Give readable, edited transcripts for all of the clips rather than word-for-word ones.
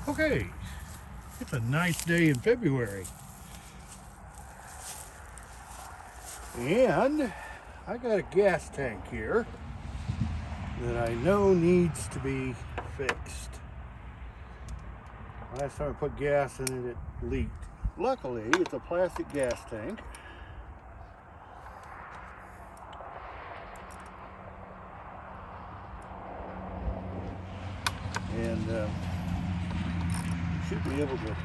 Okay, it's a nice day in February. And I got a gas tank here that I know needs to be fixed. Last time I put gas in it, it leaked. Luckily, it's a plastic gas tank. And you should be able to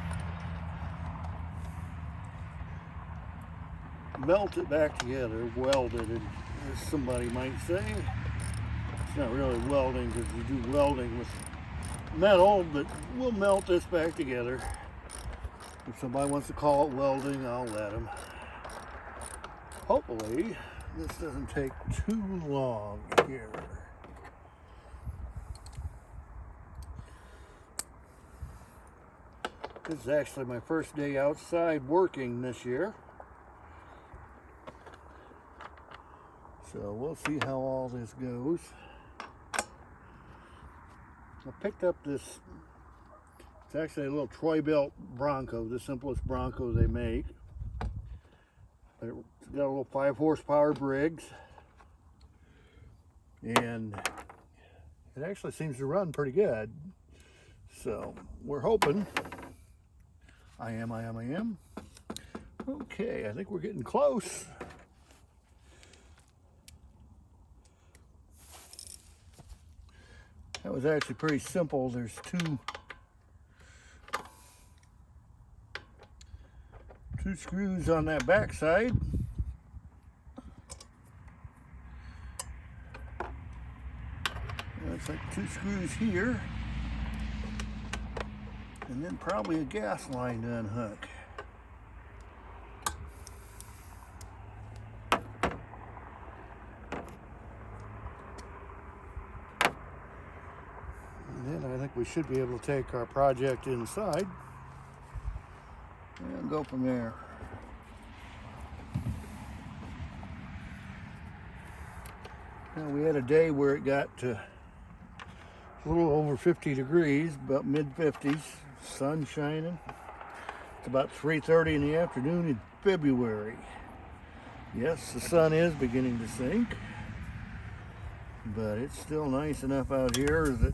melt it back together, weld it, as somebody might say. It's not really welding because you do welding with metal, but we'll melt this back together. If somebody wants to call it welding, I'll let them. Hopefully, this doesn't take too long here. This is actually my first day outside working this year. So we'll see how all this goes. I picked up this, it's actually a little Troy-Bilt Bronco, the simplest Bronco they make. But it's got a little 5 horsepower Briggs. And it actually seems to run pretty good. So we're hoping. I am. Okay, I think we're getting close. That was actually pretty simple. There's two screws on that back side. That's like 2 screws here. And then probably a gas line to unhook. And then I think we should be able to take our project inside and go from there. Now we had a day where it got to a little over 50 degrees, about mid-50s, sun shining. It's about 3:30 in the afternoon in February. Yes, the sun is beginning to sink, but it's still nice enough out here that,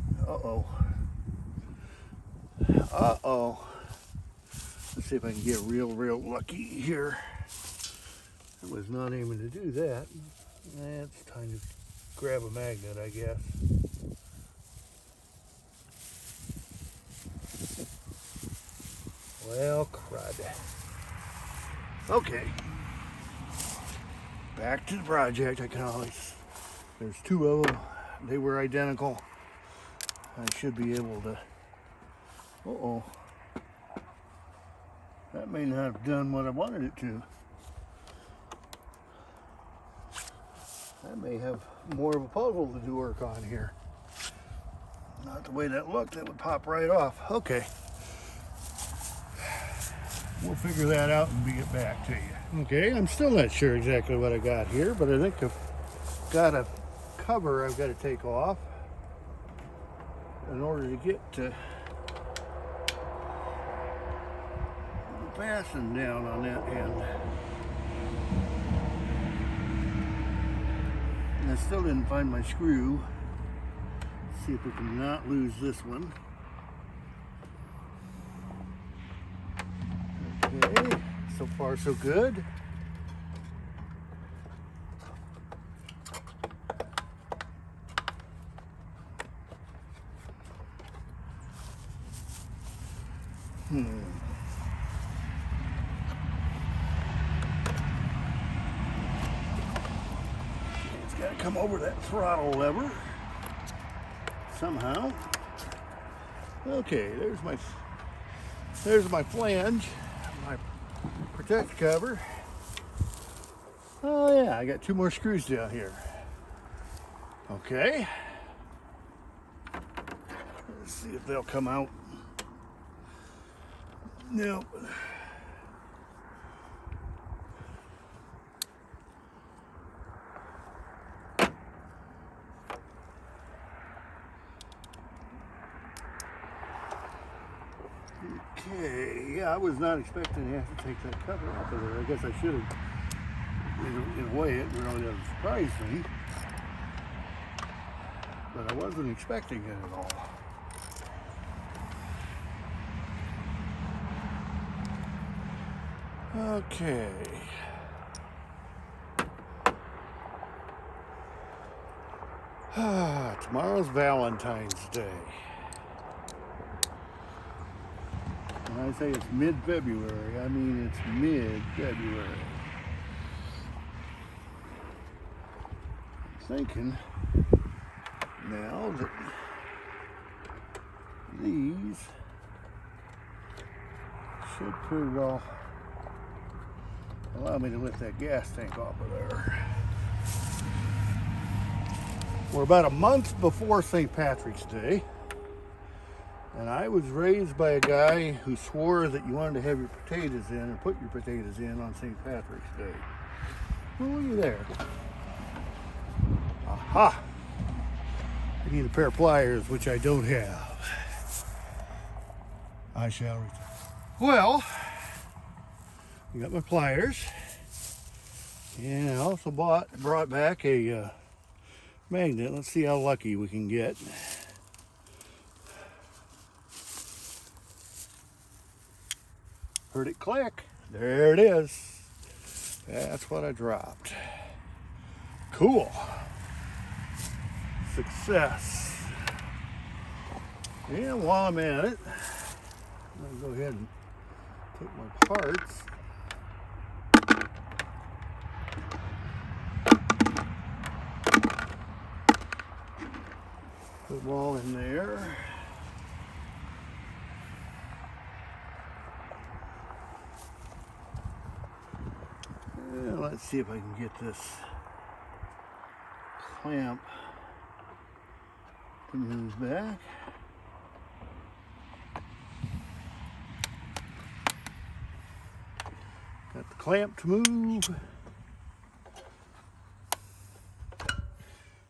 let's see if I can get real lucky here. I was not aiming to do that. It's time to grab a magnet, I guess. Well, crud. Okay. Back to the project. I can always... There's 2 of them. They were identical. I should be able to... That may not have done what I wanted it to. I may have more of a puzzle to do work on here. Not the way that looked. That would pop right off. Okay. We'll figure that out and get back to you. Okay, I'm still not sure exactly what I got here, but I think I've got a cover I've got to take off in order to get to fasten down on that end. And I still didn't find my screw. Let's see if we can not lose this one. Okay, so far so good. It's got to come over that throttle lever somehow. Okay, there's my flange. My protect cover. Oh yeah, I got 2 more screws down here. Okay. Let's see if they'll come out. Nope. Okay, yeah, I was not expecting to have to take that cover off of there. I guess I should have. In a way, it really doesn't surprise me, but I wasn't expecting it at all. Okay. Tomorrow's Valentine's Day. When I say it's mid-February, I mean it's mid-February. I'm thinking now that these should pretty well allow me to lift that gas tank off of there. We're about a month before St. Patrick's Day, and I was raised by a guy who swore that you wanted to have your potatoes in or put your potatoes in on St. Patrick's Day. Well, look at there. Aha! I need a pair of pliers, which I don't have. I shall return. Well, I got my pliers, and I also brought back a magnet. Let's see how lucky we can get. Heard it click. There it is. That's what I dropped. Cool. Success. And while I'm at it, I'm going to go ahead and take my parts. Put them all in there. And let's see if I can get this clamp to move back. Got the clamp to move.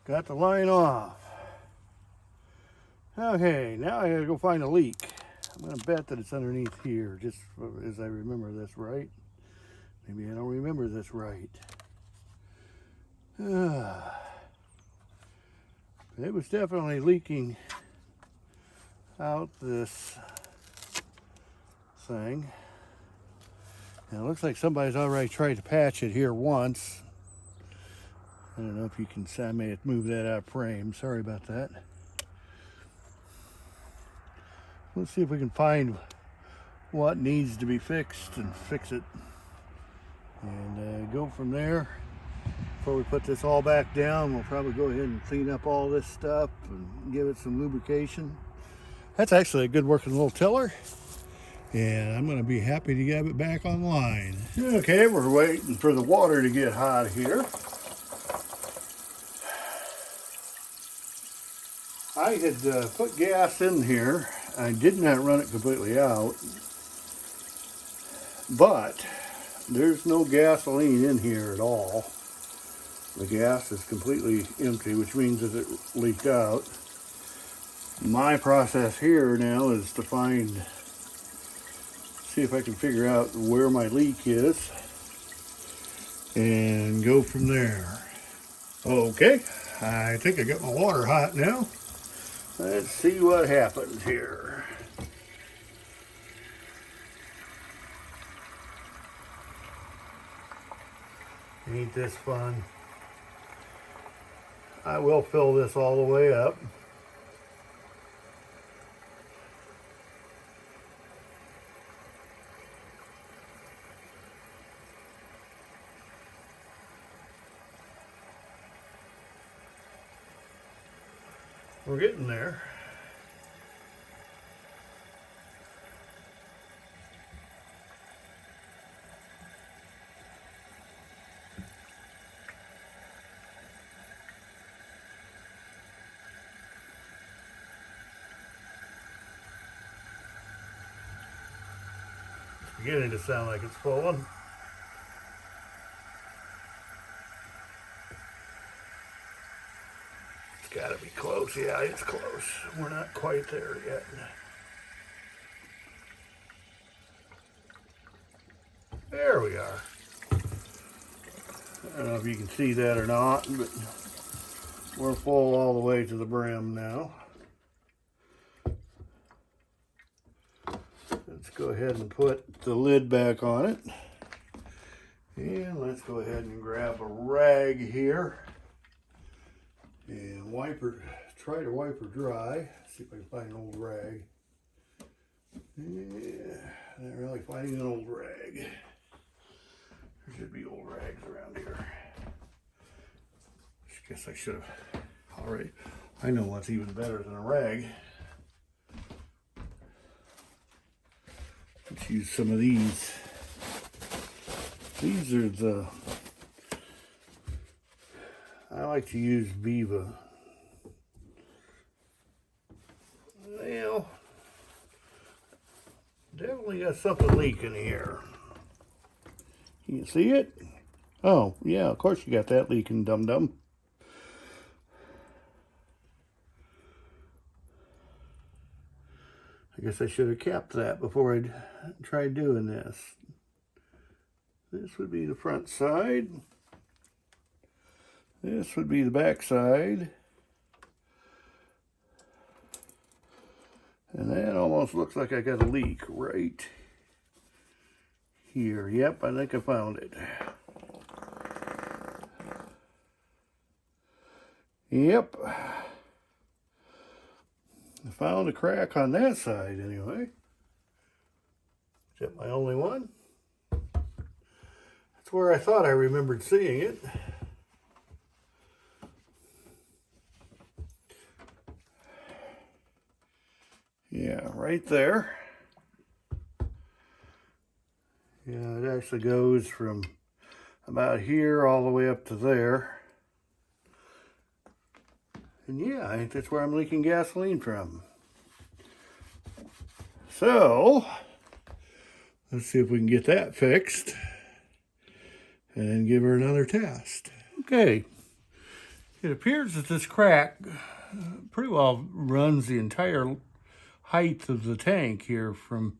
Got the line off. Okay, now I gotta go find a leak. I'm gonna bet that it's underneath here, just as I remember this right. Maybe I don't remember this right. It was definitely leaking out this thing. And it looks like somebody's already tried to patch it here once. I don't know if you can see, I may have moved that out of frame. Sorry about that. Let's see if we can find what needs to be fixed and fix it. And go from there. Before we put this all back down, we'll probably go ahead and clean up all this stuff and give it some lubrication. That's actually a good working little tiller. And I'm going to be happy to get it back online. Okay, we're waiting for the water to get hot here. I had put gas in here. I did not run it completely out, but there's no gasoline in here at all. The gas is completely empty, which means that it leaked out. My process here now is to see if I can figure out where my leak is and go from there. Okay, I think I got my water hot now. Let's see what happens here. Ain't this fun? I will fill this all the way up. We're getting there. It's beginning to sound like it's falling. It's got to be close. Yeah, it's close. We're not quite there yet. There we are. I don't know if you can see that or not, but we're full all the way to the brim now. Let's go ahead and put the lid back on it. And let's go ahead and grab a rag here and try to wipe her dry. See if I can find an old rag. Yeah, not really finding an old rag. There should be old rags around here. I guess I should have already. I know what's even better than a rag. Let's use some of these. These are the, I like to use Viva. Well, definitely got something leaking here. Can you see it? Oh, yeah, of course you got that leaking, dum-dum. I guess I should have capped that before I tried doing this. This would be the front side. This would be the back side. And that almost looks like I got a leak right here. Yep, I think I found it. Yep. I found a crack on that side anyway. Is that my only one? That's where I thought I remembered seeing it. Yeah, right there. Yeah, it actually goes from about here all the way up to there. And yeah, I think that's where I'm leaking gasoline from. So, let's see if we can get that fixed and give her another test. Okay, it appears that this crack pretty well runs the entire height of the tank here. From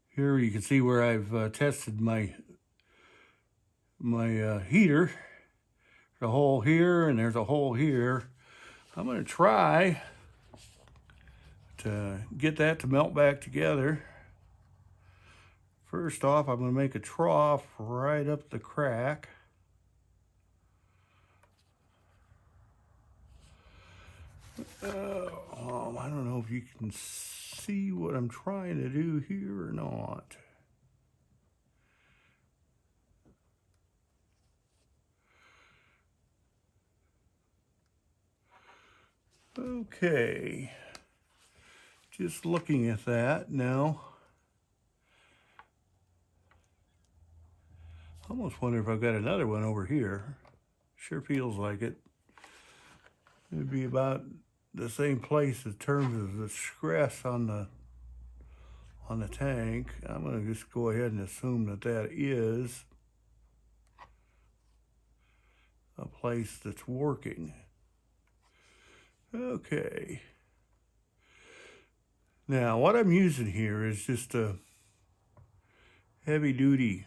here you can see where I've tested my heater. There's a hole here and there's a hole here. I'm going to try to get that to melt back together. First off, I'm going to make a trough right up the crack. I don't know if you can see what I'm trying to do here or not. Okay, just looking at that now. I almost wonder if I've got another one over here. Sure feels like it. It'd be about the same place in terms of the stress on the tank. I'm going to just go ahead and assume that that is a place that's working. Okay. Now, what I'm using here is just a heavy-duty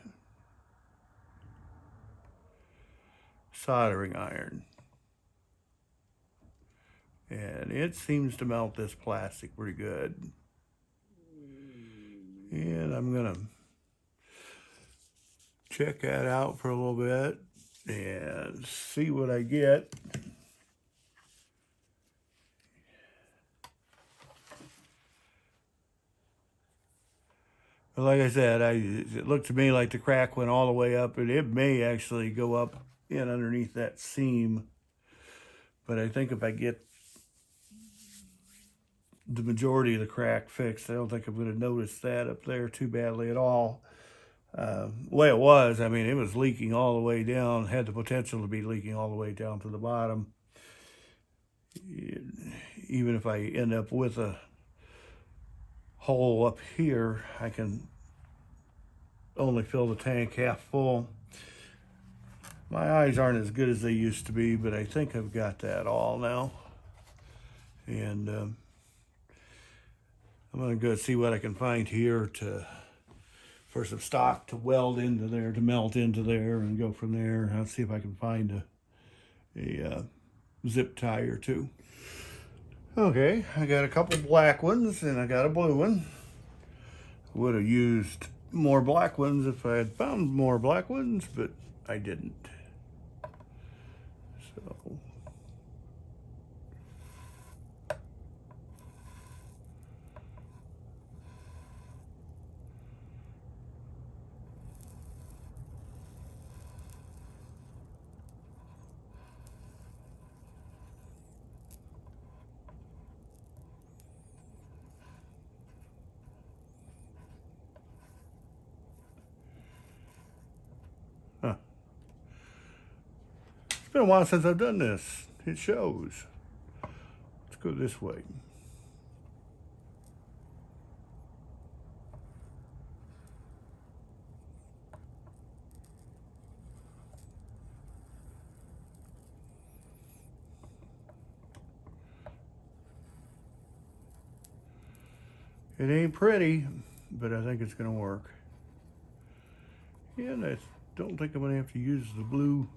soldering iron. And it seems to melt this plastic pretty good. And I'm going to check that out for a little bit and see what I get. But like I said, it looked to me like the crack went all the way up, and it may actually go up in underneath that seam. But I think if I get the majority of the crack fixed, I don't think I'm going to notice that up there too badly at all. The way it was, I mean, it was leaking all the way down, had the potential to be leaking all the way down to the bottom. Even if I end up with a hole up here, I can only fill the tank half full. My eyes aren't as good as they used to be, but I think I've got that all now. And I'm going to go see what I can find here to for some stock to weld into there, to melt into there, and go from there. I'll see if I can find a zip tie or two. Okay, I got a couple black ones and I got a blue one. Would have used more black ones if I had found more black ones, but I didn't. So huh. It's been a while since I've done this. It shows. Let's go this way. It ain't pretty, but I think it's gonna work. Yeah, and I don't think I'm gonna have to use the blue.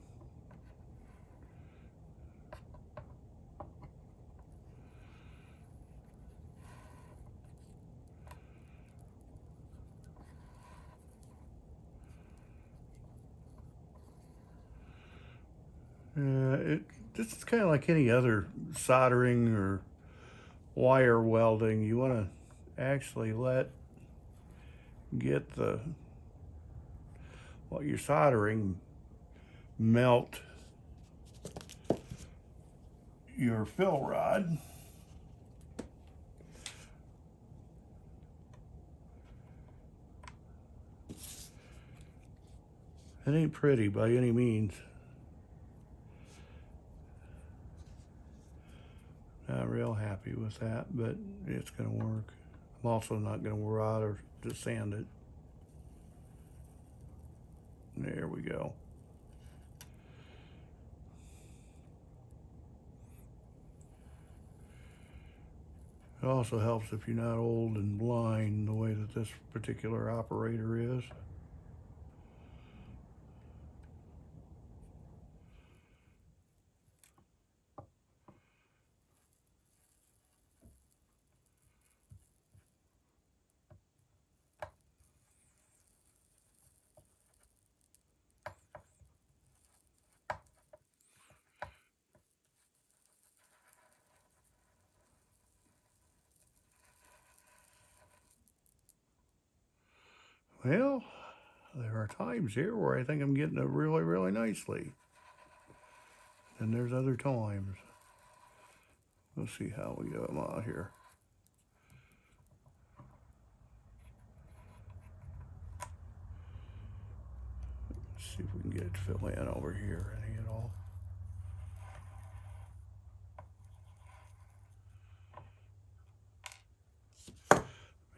This is kind of like any other soldering or wire welding. You want to actually get what you're soldering melt your fill rod. It ain't pretty by any means. Not real happy with that, but it's gonna work. I'm also not gonna rod or just sand it. There we go. It also helps if you're not old and blind the way that this particular operator is. Well, there are times here where I think I'm getting it really, really nicely. And there's other times. We'll see how we go out here. Let's see if we can get it to fill in over here any at all.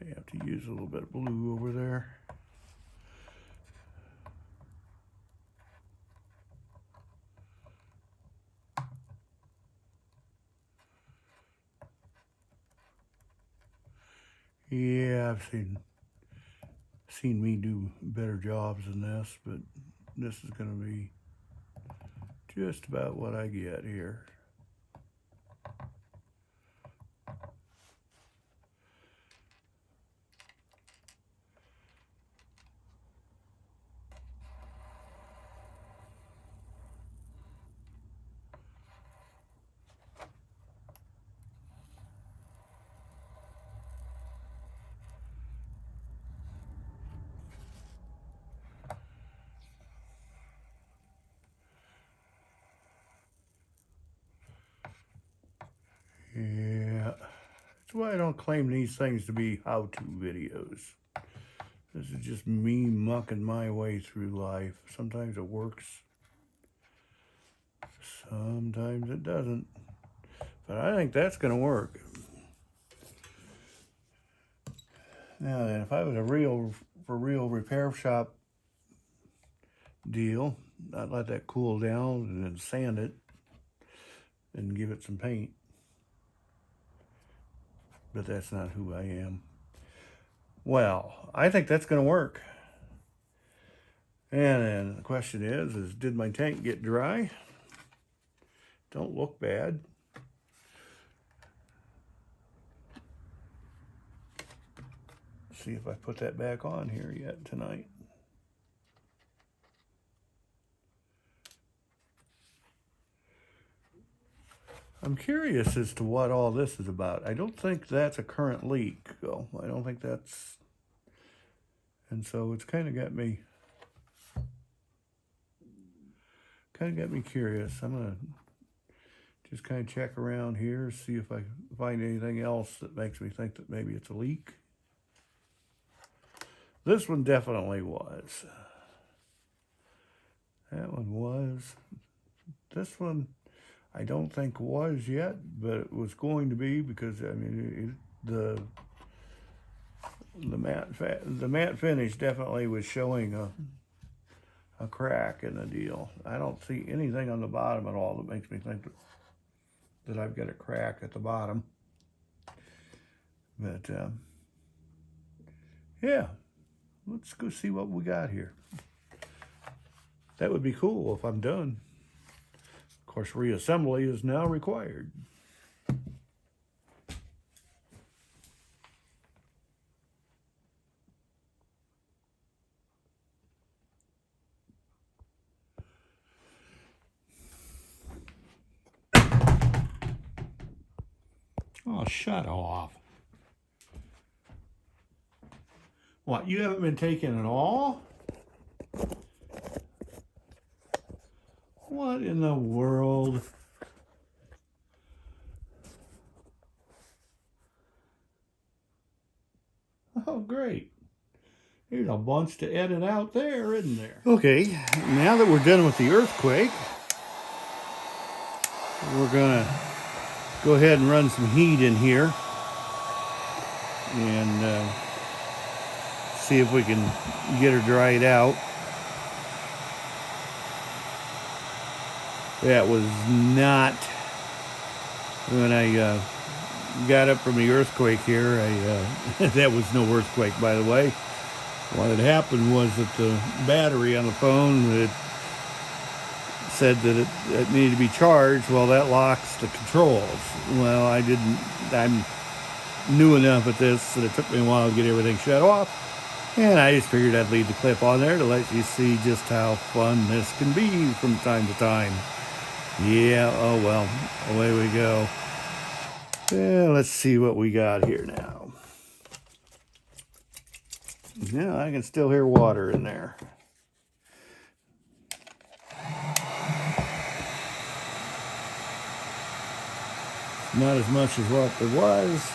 May have to use a little bit of blue over there. Yeah, I've seen me do better jobs than this, but this is going to be just about what I get here. Yeah, that's why I don't claim these things to be how-to videos. This is just me mucking my way through life. Sometimes it works, sometimes it doesn't. But I think that's going to work. Now then, if I was a real repair shop deal, I'd let that cool down and then sand it and give it some paint. But that's not who I am. Well, I think that's going to work. And then the question is did my tank get dry? Don't look bad. See if I put that back on here yet tonight. I'm curious as to what all this is about. I don't think that's a current leak, though. I don't think that's... And so it's kind of got me curious. I'm going to just kind of check around here, see if I find anything else that makes me think that maybe it's a leak. This one definitely was. That one was. This one I don't think was yet, but it was going to be because, I mean, the matte finish definitely was showing a crack in the deal. I don't see anything on the bottom at all that makes me think that I've got a crack at the bottom. But yeah, let's go see what we got here. That would be cool if I'm done. Of course, reassembly is now required. Oh, shut off. What, you haven't been taking it all? What in the world? Oh, great. There's a bunch to edit out there, isn't there? Okay, now that we're done with the earthquake, we're gonna go ahead and run some heat in here and see if we can get her dried out. That was not when I got up from the earthquake here. That was no earthquake, by the way. What had happened was that the battery on the phone said that it needed to be charged. Well, that locks the controls. Well, I'm new enough at this that it took me a while to get everything shut off. And I just figured I'd leave the clip on there to let you see just how fun this can be from time to time. Yeah, oh well, away we go. Yeah, let's see what we got here now. Yeah, I can still hear water in there. Not as much as what there was.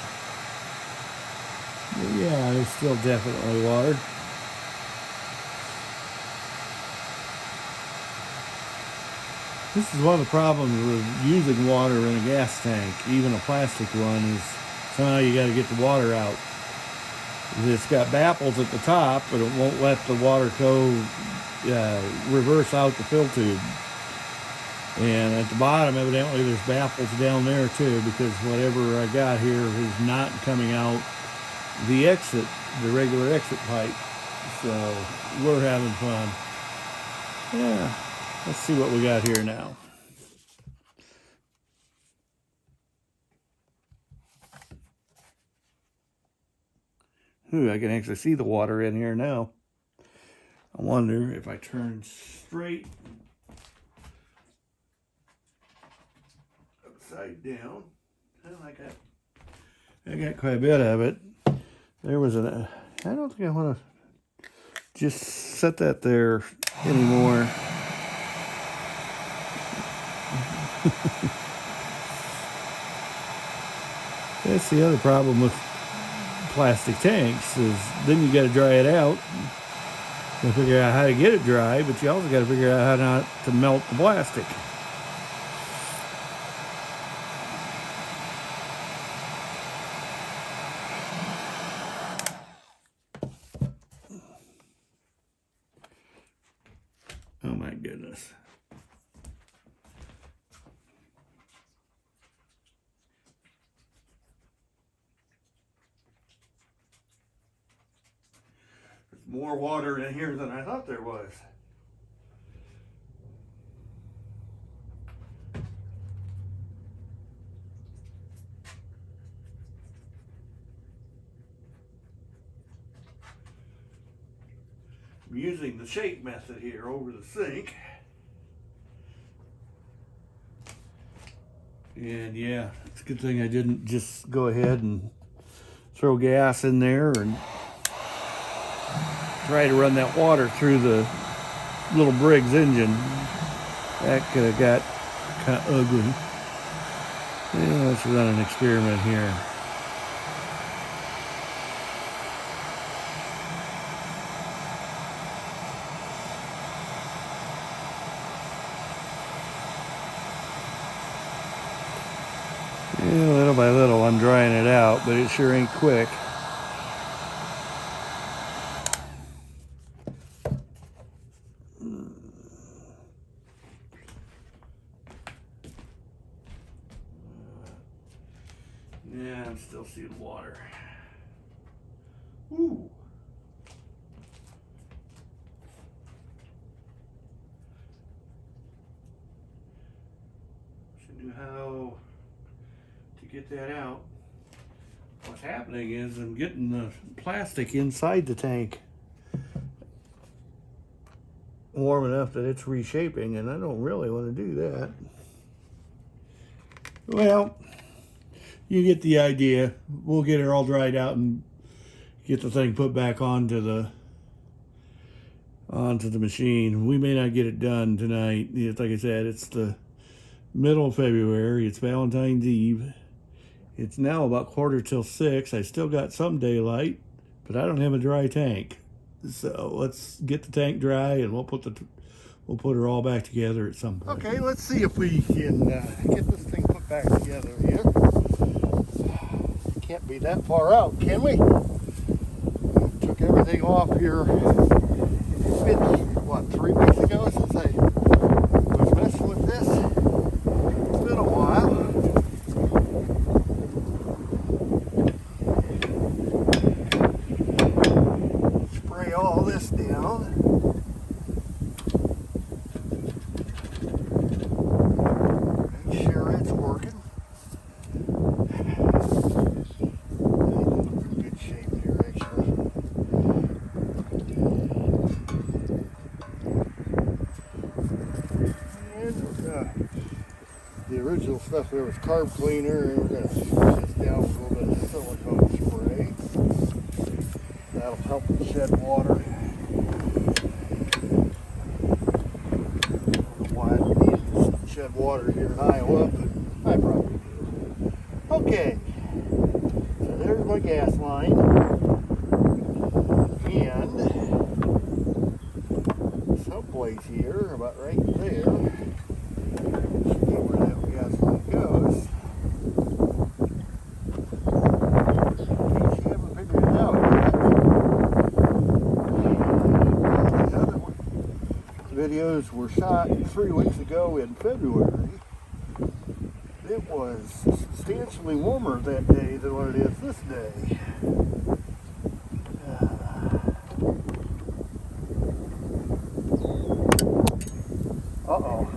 But yeah, there's still definitely water. This is one of the problems with using water in a gas tank, even a plastic one, is somehow you got to get the water out. It's got baffles at the top, but it won't let the water go reverse out the fill tube. And at the bottom, evidently, there's baffles down there too, because whatever I got here is not coming out the exit, the regular exit pipe. So we're having fun. Yeah, let's see what we got here now. Ooh, I can actually see the water in here now. I wonder if I turn straight upside down. Well, I got quite a bit of it. There was I don't think I want to just set that there anymore. That's the other problem with plastic tanks, is then you got to dry it out. You figure out how to get it dry, but you also got to figure out how not to melt the plastic. Oh my goodness. There's more water in here than I thought there was. I'm using the shake method here over the sink. And yeah, it's a good thing I didn't just go ahead and throw gas in there and try to run that water through the little Briggs engine. That could have got kind of ugly. Yeah, let's run an experiment here. Yeah, little by little I'm drying it out, but it sure ain't quick. Yeah, I'm still seeing water. Ooh. Should know how to get that out. What's happening is I'm getting the plastic inside the tank warm enough that it's reshaping, and I don't really want to do that. Well, you get the idea. We'll get it all dried out and get the thing put back onto the machine. We may not get it done tonight. Like I said, it's the middle of February. It's Valentine's Eve. It's now about 5:45. I still got some daylight, but I don't have a dry tank. So let's get the tank dry, and we'll put her all back together at some point. Okay, let's see if we can get this thing put back together here. Can't be that far out, can we? Took everything off here, 3 weeks ago since I was messing with this. It's been a while. Spray all this down. Make sure it's working. Good shape here, actually. The original stuff there was carb cleaner, and we're going to squish this down with a little bit of silicone spray. That'll help shed water. I don't know why we need to shed water here in Iowa, but I probably do. Okay, so there's my gas line. And someplace here, about right there, where that gas line goes. In case you haven't figured it out yet. The other videos were shot 3 weeks ago in February. It was substantially warmer that day than what it is this day. Uh-oh.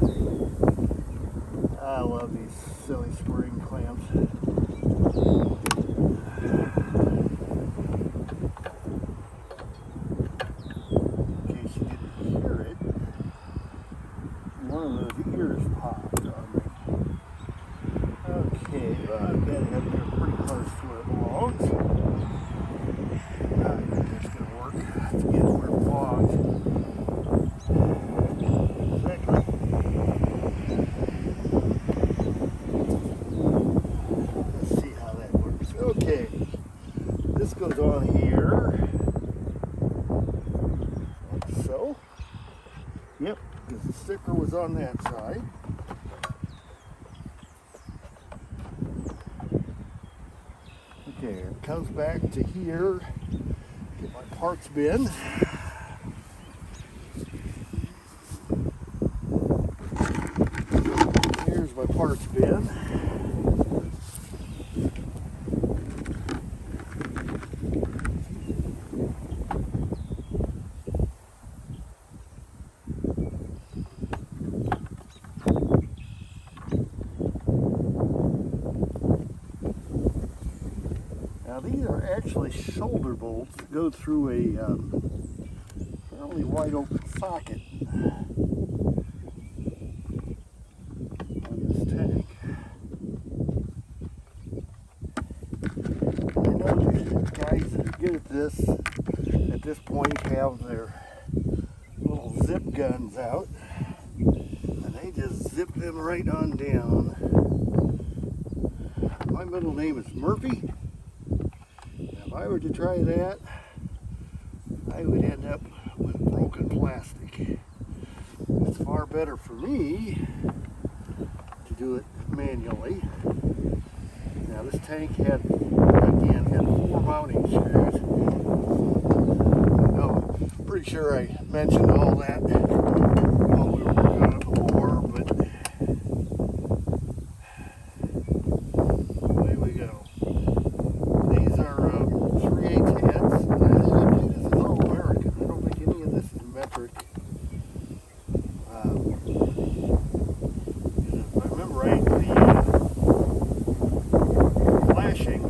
I love these silly spring clamps. In case you didn't hear it, one of those ears popped on me. Okay, well, I've got it up there pretty close to where it belongs. I think that's going to work. Let's get it where it belongs. Exactly. Let's see how that works. Okay, this goes on here, like so. Yep, because the sticker was on that side. Okay, it comes back to here. Get my parts bin. Here's my parts bin. Now these are actually shoulder bolts that go through a, I fairly wide open socket on this tank. I know these guys that are good at this point have their little zip guns out, and they just zip them right on down. My middle name is Murphy. If I were to try that, I would end up with broken plastic. It's far better for me to do it manually. Now this tank had 4 mounting screws. Oh, pretty sure I mentioned all that while we were working on it before, but away we go. These are 3/8 heads. I think this is all American. I don't think any of this is metric. If I remember right, the flashing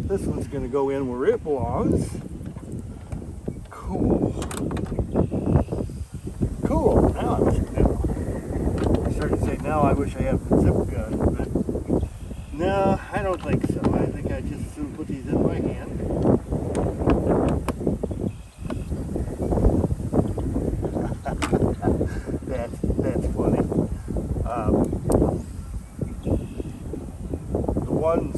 this one's going to go in where it belongs. Cool. Cool. Now I wish I started to say now I wish I had the zip gun, but no, I don't think so. I think I just as soon put these in my hand. That's funny. The ones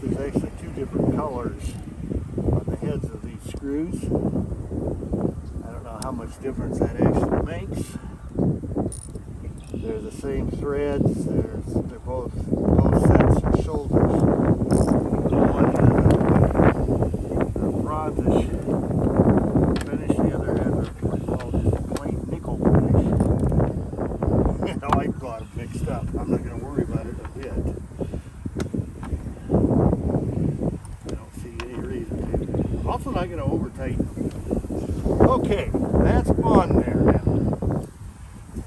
there's actually 2 different colors on the heads of these screws. I don't know how much difference that actually makes. They're the same threads. They're both sets of shoulders. One has a bronzish finish. The other has just a plain nickel finish. You know, I got them mixed up. I'm not going to worry about it a bit. Also not going to over tighten them. Okay, that's on there now.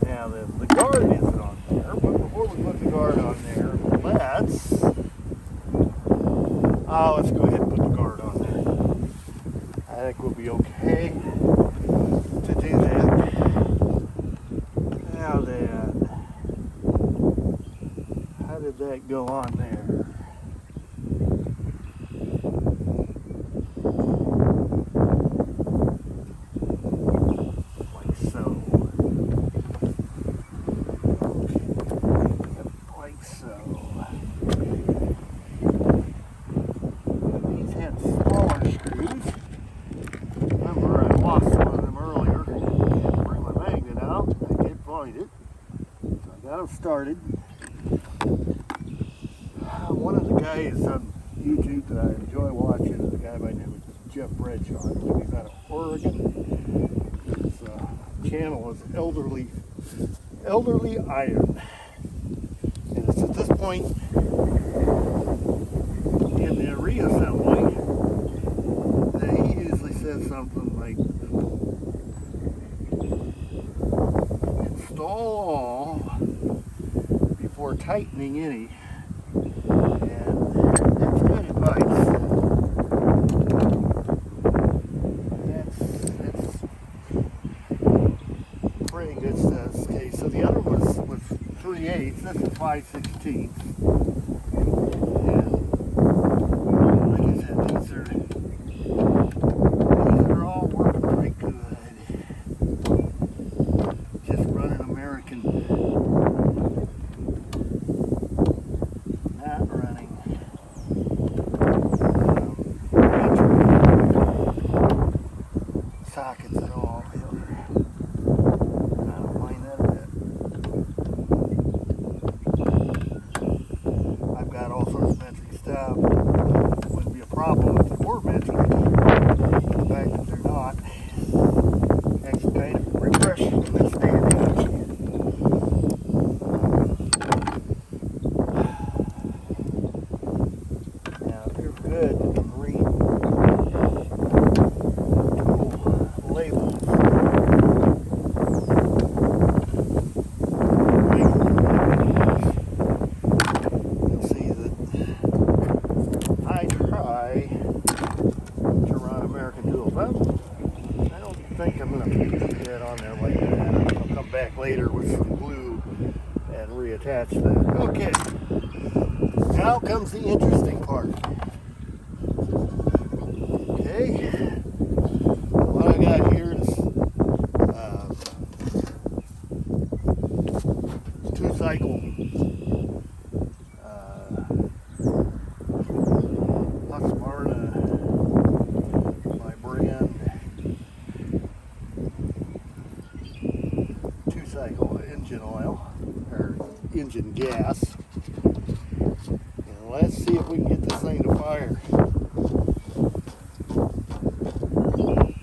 Now the guard isn't on there, but before we put the guard on there, let's go ahead and put the guard on there. I think we'll be okay to do that. Now then, how did that go on there? Started. One of the guys on YouTube that I enjoy watching is a guy by the name of Jeff Bradshaw. I believe he's out of Oregon. His channel is Elderly Iron. And it's at this point in the reassembly that he usually says something like, install all before tightening any, and that's good advice. That's pretty good stuff. Okay, so the other was 3/8, this is 5/16. And like I said, these are all working pretty good. Just running American. Sockets at all. I don't mind that a bit. I've got all sorts of metric stuff. Wouldn't be a problem if they were metric. The fact that they're not actually kind of refreshing in this day and age. Now, if you're good, you can read try to run American tools. I don't think I'm going to put that on there like that. I'll come back later with some glue and reattach that. Okay, now comes the interesting part. Okay, what I got here is 2-cycle my brand 2-cycle engine oil or engine gas, and let's see if we can get this thing to fire.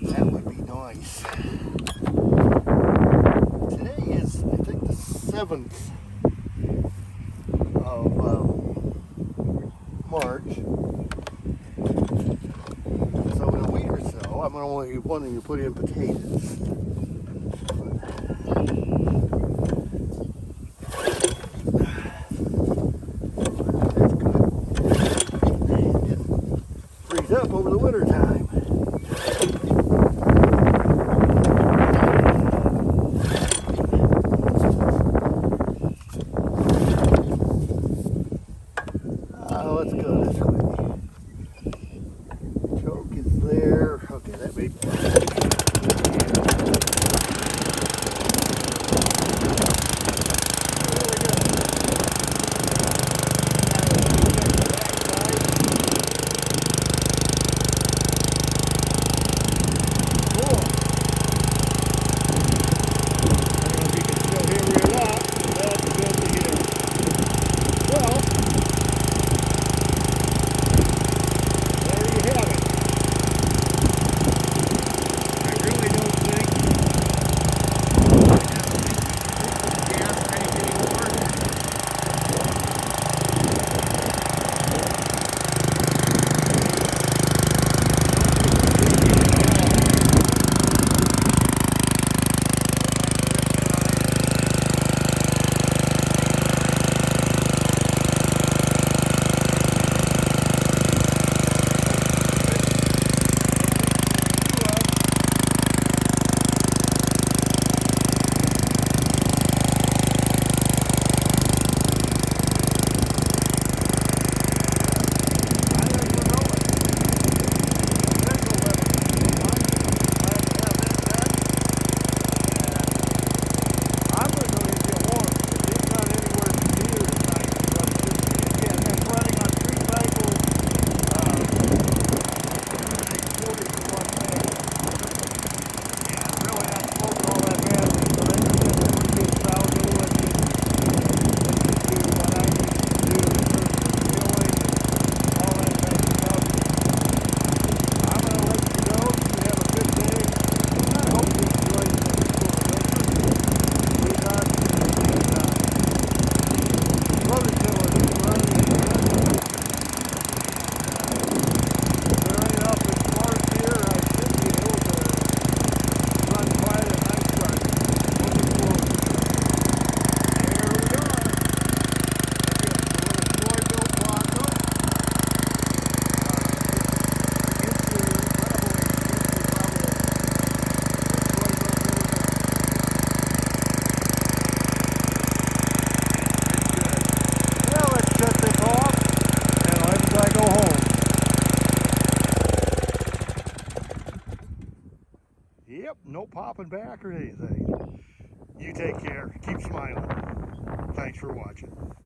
That would be nice. Today is, I think, the 7th of March. So in a week or so, I'm only wanting to put in potatoes. That's good. It didn't freeze up over the winter time. Oh, let's go this way. Choke is there. Okay, that may Yep, no popping back or anything. You take care. Keep smiling. Thanks for watching.